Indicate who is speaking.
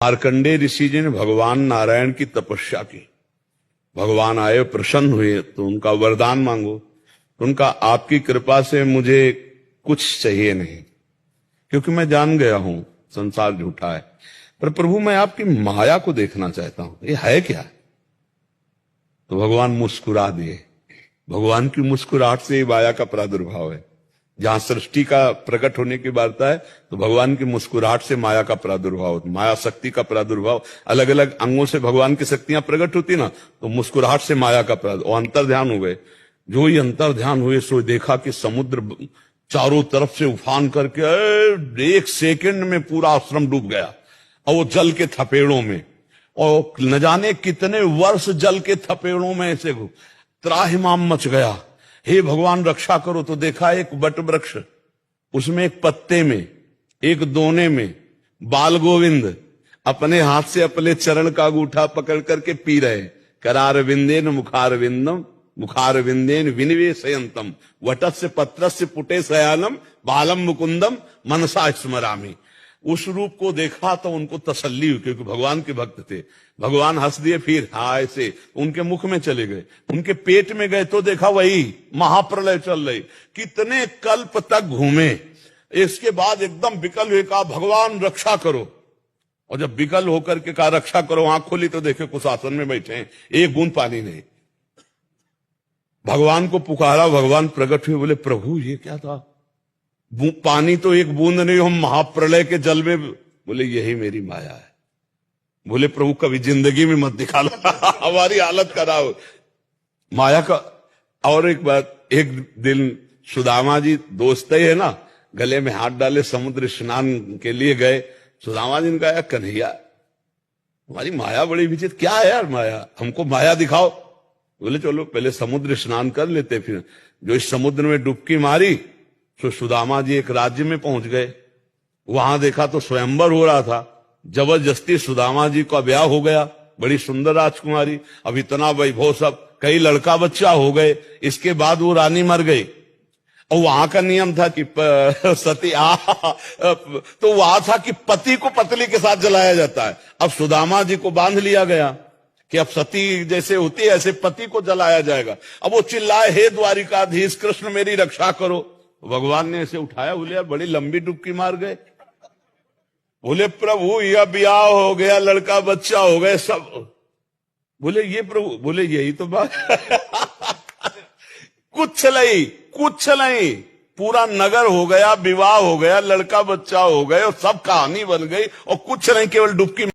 Speaker 1: मार्कंडेय ऋषि जी ने भगवान नारायण की तपस्या की। भगवान आए, प्रसन्न हुए, तो उनका वरदान मांगो। तो उनका आपकी कृपा से मुझे कुछ चाहिए नहीं, क्योंकि मैं जान गया हूं संसार झूठा है। पर प्रभु मैं आपकी माया को देखना चाहता हूं, ये है क्या? तो भगवान मुस्कुरा दिए। भगवान की मुस्कुराहट से ही माया का प्रादुर्भाव है। जहां सृष्टि का प्रकट होने की वार्ता है, तो भगवान की मुस्कुराहट से माया का प्रादुर्भाव, माया शक्ति का प्रादुर्भाव। अलग अलग अंगों से भगवान की शक्तियां प्रकट होती ना, तो मुस्कुराहट से माया का प्रादुर्भाव। अंतर ध्यान हुए, जो ही अंतर ध्यान हुए सो देखा कि समुद्र चारों तरफ से उफान करके 1 सेकंड में पूरा आश्रम डूब गया, और वो जल के थपेड़ों में, और न जाने कितने वर्ष जल के थपेड़ों में ऐसे त्राहिमाम मच गया। हे भगवान रक्षा करो। तो देखा एक वट वृक्ष, उसमें एक पत्ते में, एक दोने में बाल गोविंद अपने हाथ से अपने चरण का अंगूठा पकड़ करके पी रहे। करार विंदेन मुखार विंदम मुखार विंदेन विनिवेशयंतम वटस्य पत्रस्य पुटे शयानम बालम मुकुंदम मनसा स्मरामि। उस रूप को देखा तो उनको तसल्ली हुई, क्योंकि भगवान के भक्त थे। भगवान हंस दिए, फिर हाय से उनके मुख में चले गए, उनके पेट में गए तो देखा वही महाप्रलय चल रही। कितने कल्प तक घूमे, इसके बाद एकदम विकल हुए, कहा भगवान रक्षा करो। और जब विकल होकर के कहा रक्षा करो, आंख खोली तो देखे कुछ आसन में बैठे हैं, एक बूंद पानी नहीं। भगवान को पुकारा, भगवान प्रकट हुए, बोले प्रभु ये क्या था? पानी तो एक बूंद नहीं, हम महाप्रलय के जल में। बोले यही मेरी माया है। बोले प्रभु कभी जिंदगी में मत दिखा लो हमारी हालत कराओ माया का। और एक बात, एक दिन सुदामा जी दोस्त ही है ना, गले में हाथ डाले समुद्र स्नान के लिए गए। सुदामा जी ने कहा कन्हैया हमारी माया बड़ी विचित्र, क्या है यार माया, हमको माया दिखाओ। बोले चलो पहले समुद्र स्नान कर लेते। फिर जो इस समुद्र में डुबकी मारी, तो सुदामा जी एक राज्य में पहुंच गए। वहां देखा तो स्वयंवर हो रहा था। जबरदस्ती सुदामा जी का ब्याह हो गया, बड़ी सुंदर राजकुमारी। अब इतना वैभव, सब कई लड़का बच्चा हो गए। इसके बाद वो रानी मर गई, और वहां का नियम था कि सती तो वहां था कि पति को पत्नी के साथ जलाया जाता है। अब सुदामा जी को बांध लिया गया कि अब सती जैसे होती है ऐसे पति को जलाया जाएगा। अब वो चिल्लाए, हे द्वारिकाधीश कृष्ण मेरी रक्षा करो। भगवान ने ऐसे उठाया, बोले यार बड़ी लंबी डुबकी मार गए। बोले प्रभु यह ब्याह हो गया, लड़का बच्चा हो गए सब। बोले ये प्रभु, बोले यही तो बात कुछ नहीं, पूरा नगर हो गया, विवाह हो गया, लड़का बच्चा हो गए, और सब कहानी बन गई, और कुछ नहीं, केवल डुबकी